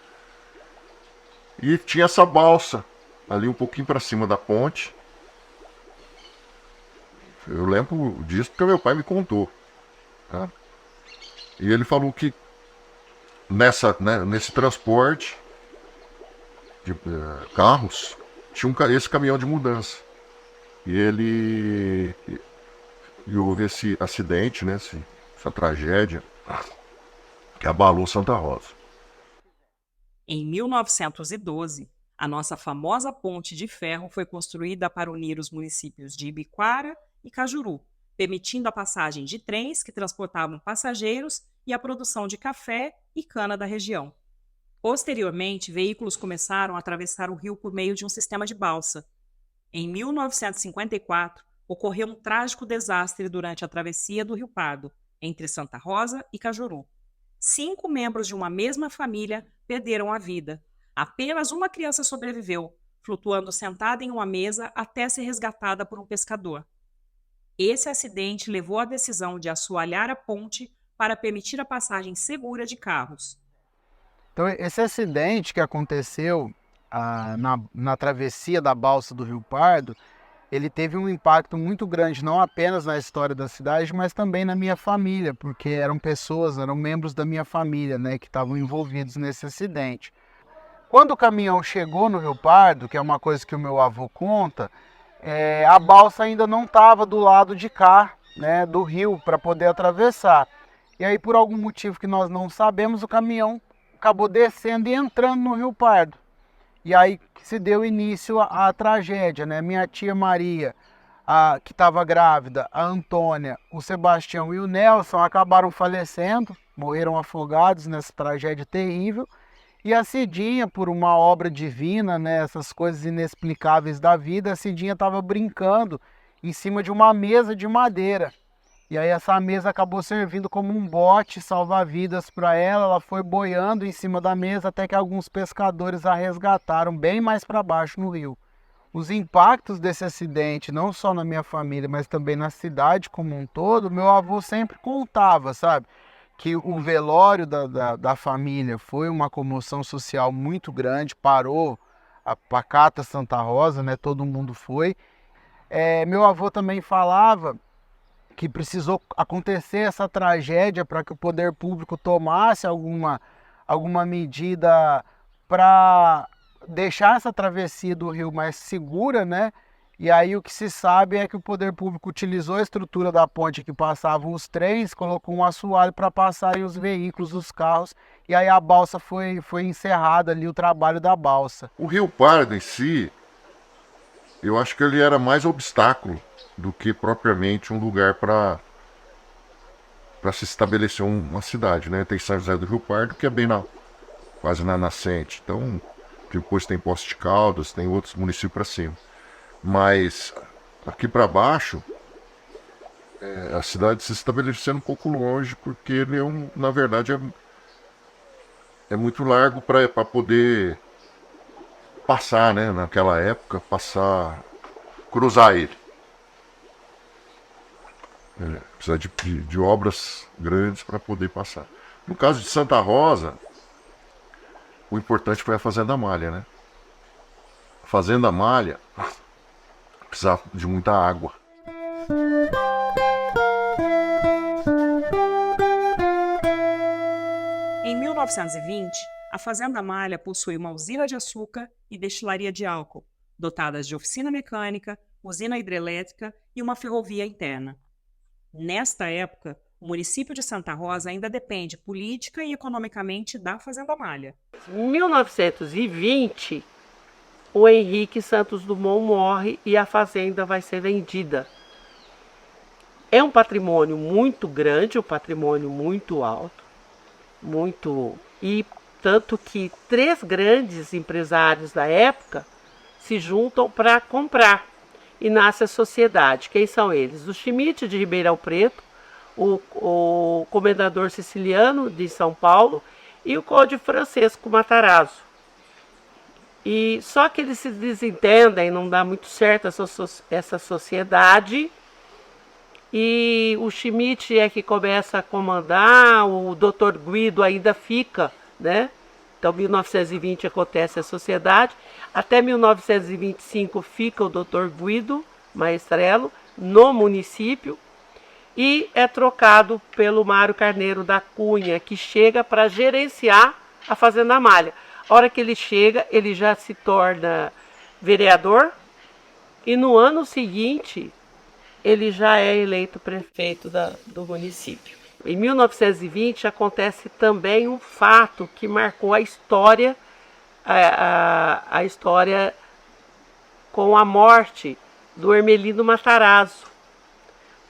E tinha essa balsa ali um pouquinho para cima da ponte. Eu lembro disso porque meu pai me contou. Tá? E ele falou que nesse transporte de carros tinha esse caminhão de mudança. E houve esse acidente, né, essa tragédia que abalou Santa Rosa. Em 1912, a nossa famosa ponte de ferro foi construída para unir os municípios de Ibiquara e Cajuru, permitindo a passagem de trens que transportavam passageiros e a produção de café e cana da região. Posteriormente, veículos começaram a atravessar o rio por meio de um sistema de balsa. Em 1954, ocorreu um trágico desastre durante a travessia do Rio Pardo, entre Santa Rosa e Cajuru. 5 membros de uma mesma família perderam a vida. Apenas uma criança sobreviveu, flutuando sentada em uma mesa até ser resgatada por um pescador. Esse acidente levou à decisão de assoalhar a ponte para permitir a passagem segura de carros. Então, esse acidente que aconteceu na travessia da balsa do Rio Pardo, ele teve um impacto muito grande, não apenas na história da cidade, mas também na minha família, porque eram membros da minha família, né, que estavam envolvidos nesse acidente. Quando o caminhão chegou no Rio Pardo, que é uma coisa que o meu avô conta, a balsa ainda não estava do lado de cá, né, do rio para poder atravessar. E aí, por algum motivo que nós não sabemos, o caminhão acabou descendo e entrando no Rio Pardo. E aí se deu início à tragédia, né? Minha tia Maria, que estava grávida, a Antônia, o Sebastião e o Nelson acabaram falecendo, morreram afogados nessa tragédia terrível. E a Cidinha, por uma obra divina, né, essas coisas inexplicáveis da vida, a Cidinha estava brincando em cima de uma mesa de madeira. E aí essa mesa acabou servindo como um bote salva-vidas para ela. Ela foi boiando em cima da mesa até que alguns pescadores a resgataram bem mais para baixo no rio. Os impactos desse acidente, não só na minha família, mas também na cidade como um todo, meu avô sempre contava, sabe? Que o velório da família foi uma comoção social muito grande, parou a pacata Santa Rosa, né? Todo mundo foi. Meu avô também falava que precisou acontecer essa tragédia para que o poder público tomasse alguma medida para deixar essa travessia do rio mais segura, né? E aí o que se sabe é que o poder público utilizou a estrutura da ponte que passavam os trens, colocou um assoalho para passarem os veículos, os carros, e aí a balsa foi encerrada ali, o trabalho da balsa. O Rio Pardo em si, eu acho que ele era mais obstáculo do que propriamente um lugar para se estabelecer uma cidade, né? Tem São José do Rio Pardo, que é bem quase na nascente. Então, depois tem Poços de Caldas, tem outros municípios para cima. Mas aqui para baixo, a cidade se estabelecendo um pouco longe, porque ele na verdade é muito largo para poder passar, né? Naquela época, cruzar ele. Precisa de obras grandes para poder passar. No caso de Santa Rosa, o importante foi a Fazenda Malha, né? A Fazenda Malha precisava de muita água. Em 1920, a Fazenda Malha possui uma usina de açúcar e destilaria de álcool, dotadas de oficina mecânica, usina hidrelétrica e uma ferrovia interna. Nesta época, o município de Santa Rosa ainda depende política e economicamente da Fazenda Malha. Em 1920, o Henrique Santos Dumont morre e a fazenda vai ser vendida. É um patrimônio muito grande, um patrimônio muito alto, e tanto que 3 grandes empresários da época se juntam para comprar. E nasce a sociedade. Quem são eles? O Schmidt de Ribeirão Preto, o comendador Siciliano de São Paulo e o Conde Francisco Matarazzo. E só que eles se desentendem, não dá muito certo essa sociedade. E o Schmidt é que começa a comandar, o Dr. Guido ainda fica, né? Então, em 1920 acontece a sociedade. Até 1925 fica o Dr. Guido Maestrello no município e é trocado pelo Mário Carneiro da Cunha, que chega para gerenciar a Fazenda Malha. A hora que ele chega, ele já se torna vereador e no ano seguinte ele já é eleito prefeito do município. Em 1920 acontece também um fato que marcou a história, a história com a morte do Hermelino Matarazzo.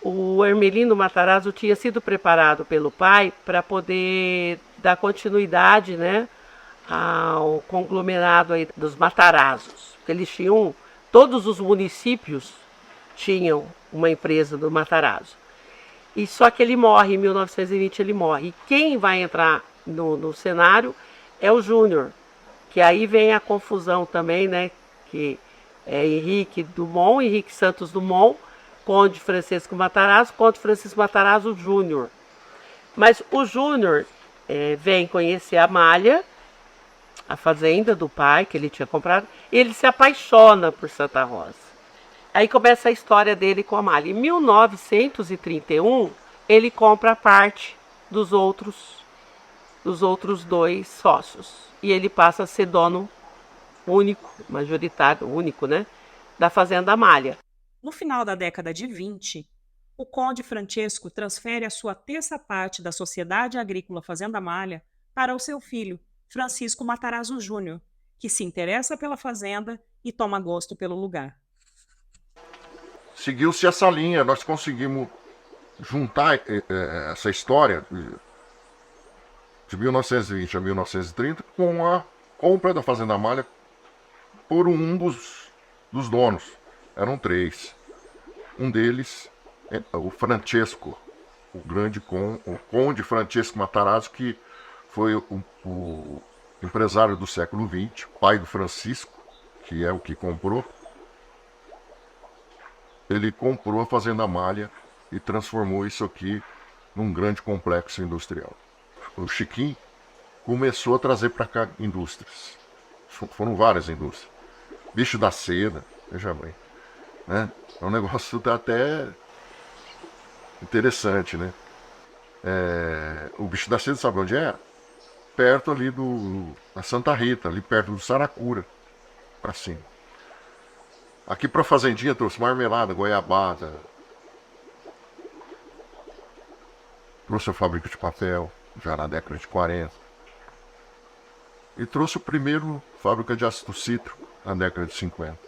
O Hermelino Matarazzo tinha sido preparado pelo pai para poder dar continuidade, né, ao conglomerado aí dos Matarazzos. Eles tinham, todos os municípios tinham uma empresa do Matarazzo. E só que ele morre, em 1920 ele morre. E quem vai entrar no cenário é o Júnior, que aí vem a confusão também, né? Que é Henrique Santos Dumont, Conde Francisco Matarazzo Júnior. Mas o Júnior vem conhecer a Malha, a fazenda do pai que ele tinha comprado, e ele se apaixona por Santa Rosa. Aí começa a história dele com a Malha. Em 1931, ele compra a parte dos outros 2 sócios. E ele passa a ser dono único, majoritário, único, né? Da Fazenda Malha. No final da década de 20, o conde Francesco transfere a sua terça parte da Sociedade Agrícola Fazenda Malha para o seu filho, Francisco Matarazzo Júnior, que se interessa pela fazenda e toma gosto pelo lugar. Seguiu-se essa linha, nós conseguimos juntar essa história de 1920 a 1930 com a compra da Fazenda Malha por um dos donos. Eram 3. Um deles é o Francesco, o conde Francesco Matarazzo, que foi o empresário do século XX, pai do Francisco, que é o que comprou. Ele comprou a Fazenda Malha e transformou isso aqui num grande complexo industrial. O Chiquinho começou a trazer para cá indústrias. Foram várias indústrias. Bicho da Seda, veja bem. Né? É um negócio até interessante, né? O Bicho da Seda, sabe onde é? Perto ali da Santa Rita, ali perto do Saracura, para cima. Aqui para a fazendinha trouxe marmelada, goiabada, trouxe a fábrica de papel, já na década de 40. E trouxe o primeiro fábrica de ácido cítrico na década de 50.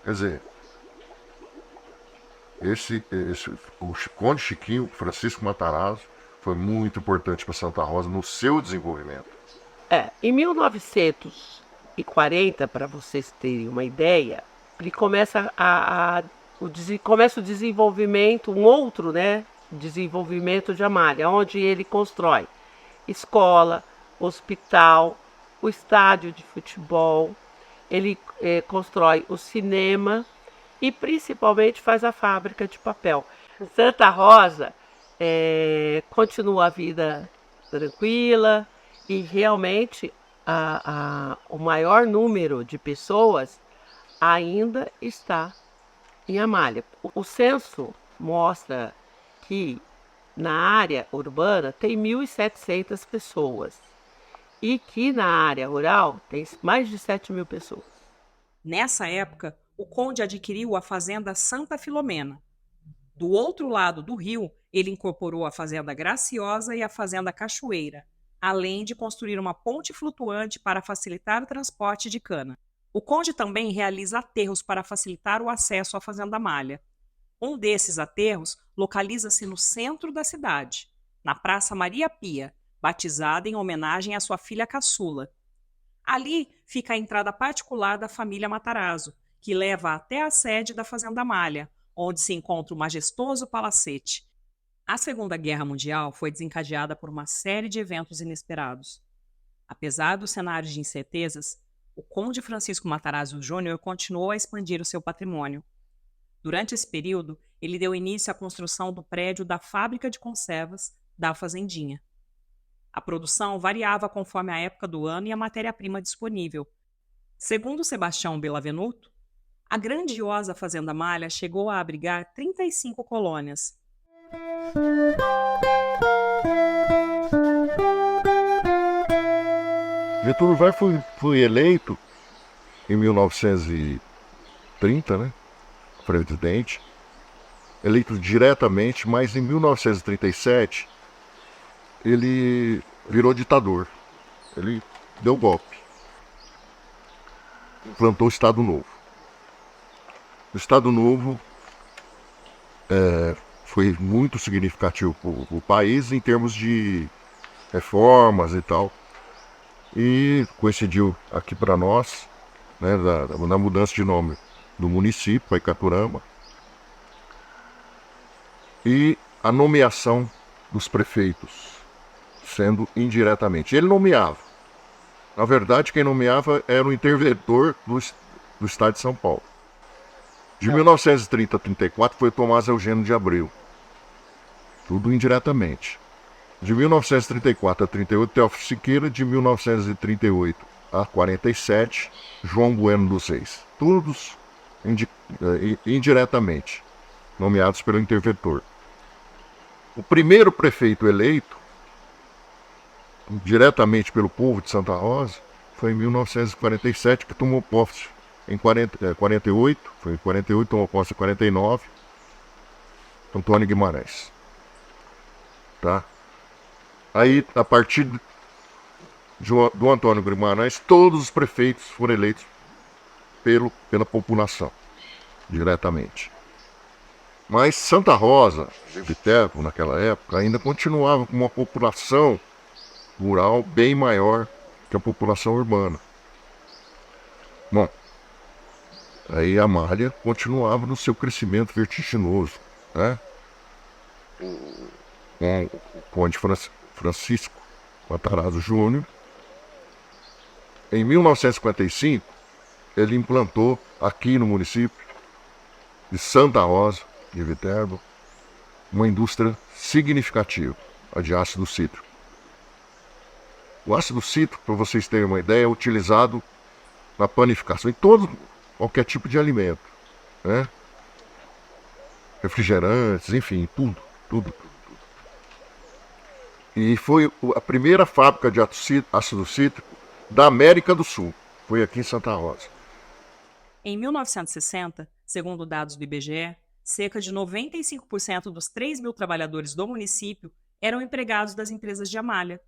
Quer dizer, o conde Chiquinho, Francisco Matarazzo, foi muito importante para Santa Rosa no seu desenvolvimento. Em 1940, para vocês terem uma ideia, ele começa começa o desenvolvimento, um outro, né, desenvolvimento de Amália, onde ele constrói escola, hospital, o estádio de futebol, ele constrói o cinema e principalmente faz a fábrica de papel. Santa Rosa continua a vida tranquila e realmente o maior número de pessoas ainda está em Amália. O censo mostra que na área urbana tem 1.700 pessoas e que na área rural tem mais de 7.000 pessoas. Nessa época, o conde adquiriu a fazenda Santa Filomena. Do outro lado do rio, ele incorporou a fazenda Graciosa e a fazenda Cachoeira, além de construir uma ponte flutuante para facilitar o transporte de cana. O conde também realiza aterros para facilitar o acesso à Fazenda Malha. Um desses aterros localiza-se no centro da cidade, na Praça Maria Pia, batizada em homenagem à sua filha caçula. Ali fica a entrada particular da família Matarazzo, que leva até a sede da Fazenda Malha, onde se encontra o majestoso palacete. A Segunda Guerra Mundial foi desencadeada por uma série de eventos inesperados. Apesar dos cenários de incertezas, o conde Francisco Matarazzo Júnior continuou a expandir o seu patrimônio. Durante esse período, ele deu início à construção do prédio da fábrica de conservas da Fazendinha. A produção variava conforme a época do ano e a matéria-prima disponível. Segundo Sebastião Bellavenuto, a grandiosa Fazenda Malha chegou a abrigar 35 colônias. Getúlio Vargas foi eleito em 1930, né? Presidente, eleito diretamente, mas em 1937 ele virou ditador. Ele deu golpe. Implantou o Estado Novo. O Estado Novo foi muito significativo para o país em termos de reformas e tal. E coincidiu aqui para nós, né, na mudança de nome do município, para Icaturama, e a nomeação dos prefeitos, sendo indiretamente. Ele nomeava. Na verdade, quem nomeava era o interventor do Estado de São Paulo. De 1930 a 1934 foi Tomás Eugênio de Abreu. Tudo indiretamente. De 1934 a 1938, Teófilo Siqueira. De 1938 a 1947, João Bueno dos Reis. Todos indiretamente, nomeados pelo interventor. O primeiro prefeito eleito, diretamente pelo povo de Santa Rosa, foi em 1947, que tomou posse em 48, foi em 48, tomou posse em 49. Antônio Guimarães. Tá? Aí, a partir do Antônio Guimarães, todos os prefeitos foram eleitos pela população, diretamente. Mas Santa Rosa de Viterbo, naquela época, ainda continuava com uma população rural bem maior que a população urbana. Bom, aí a Amália continuava no seu crescimento vertiginoso, né? Com o Conde Francisco Matarazzo Júnior. Em 1955, ele implantou aqui no município de Santa Rosa de Viterbo uma indústria significativa, a de ácido cítrico. O ácido cítrico, para vocês terem uma ideia, é utilizado na panificação, em qualquer tipo de alimento, né? Refrigerantes, enfim, tudo. E foi a primeira fábrica de ácido cítrico da América do Sul. Foi aqui em Santa Rosa. Em 1960, segundo dados do IBGE, cerca de 95% dos 3.000 trabalhadores do município eram empregados das empresas de Amália.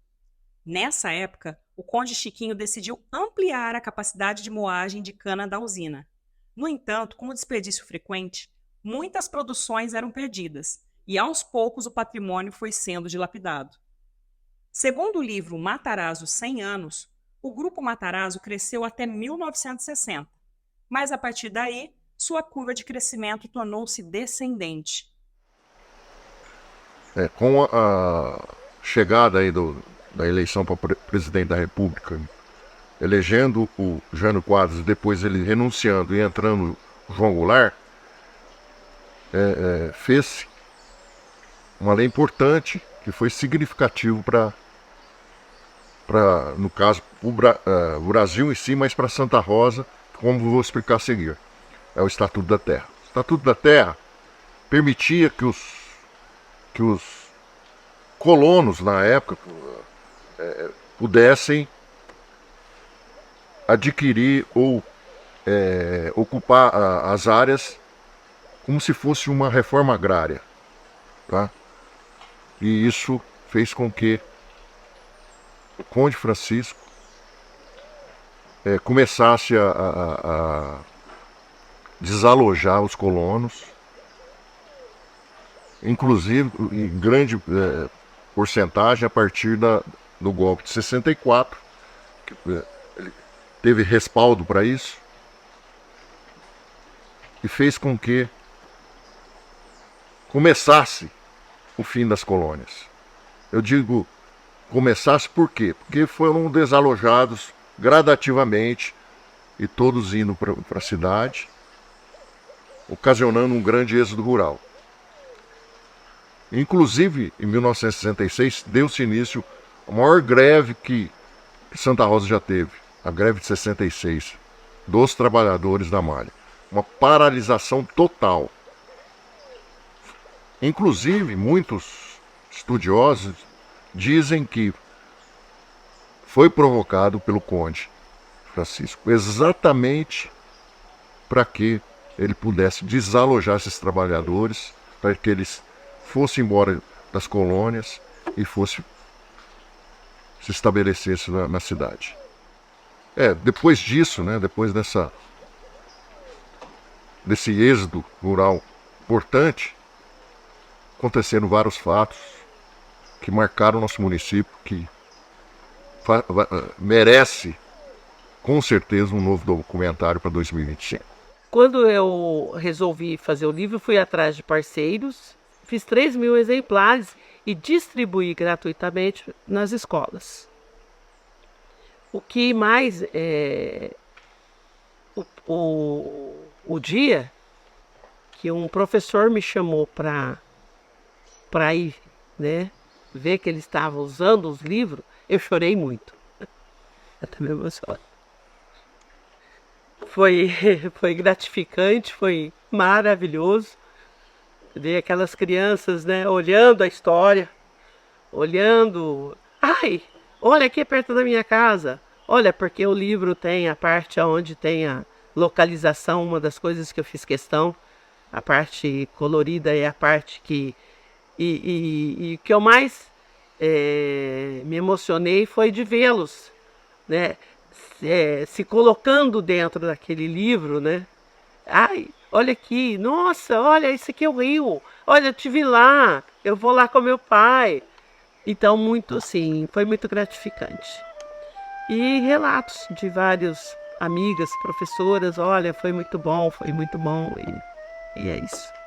Nessa época, o Conde Chiquinho decidiu ampliar a capacidade de moagem de cana da usina. No entanto, com o desperdício frequente, muitas produções eram perdidas e, aos poucos, o patrimônio foi sendo dilapidado. Segundo o livro Matarazzo 100 anos, o Grupo Matarazzo cresceu até 1960, mas a partir daí, sua curva de crescimento tornou-se descendente. Com a chegada aí da eleição para presidente da República, elegendo o Jânio Quadros e depois ele renunciando e entrando o João Goulart, fez uma lei importante que foi significativo para no caso, o Brasil em si, mas para Santa Rosa, como vou explicar a seguir. É o Estatuto da Terra. O Estatuto da Terra permitia que os colonos, na época, pudessem adquirir ou ocupar as áreas como se fosse uma reforma agrária. Tá? E isso fez com que o Conde Francisco começasse a desalojar os colonos, inclusive em grande porcentagem a partir do golpe de 64, que ele teve respaldo para isso, e fez com que começasse o fim das colônias. Eu digo começasse por quê? Porque foram desalojados gradativamente e todos indo para a cidade, ocasionando um grande êxodo rural. Inclusive, em 1966, deu-se início a maior greve que Santa Rosa já teve, a greve de 66, dos trabalhadores da malha. Uma paralisação total. Inclusive, muitos estudiosos dizem que foi provocado pelo Conde Francisco exatamente para que ele pudesse desalojar esses trabalhadores, para que eles fossem embora das colônias e se estabelecesse na cidade. Depois disso, né, depois desse êxodo rural importante, aconteceram vários fatos que marcaram o nosso município, que merece, com certeza, um novo documentário para 2025. Quando eu resolvi fazer o livro, fui atrás de parceiros, fiz 3.000 exemplares e distribuí gratuitamente nas escolas. O que mais o dia que um professor me chamou para ir, né, ver que ele estava usando os livros, eu chorei muito. Até me emociono. Foi gratificante, foi maravilhoso. Ver aquelas crianças, né, olhando a história, olhando. Ai, olha aqui perto da minha casa. Olha, porque o livro tem a parte onde tem a localização, uma das coisas que eu fiz questão. A parte colorida é a parte que... E o que eu mais me emocionei foi de vê-los, né, se colocando dentro daquele livro, né? Ai, olha aqui, nossa, olha, esse aqui é o rio, olha, eu te vi lá, eu vou lá com meu pai. Então, muito assim, foi muito gratificante. E relatos de várias amigas, professoras, olha, foi muito bom, e é isso.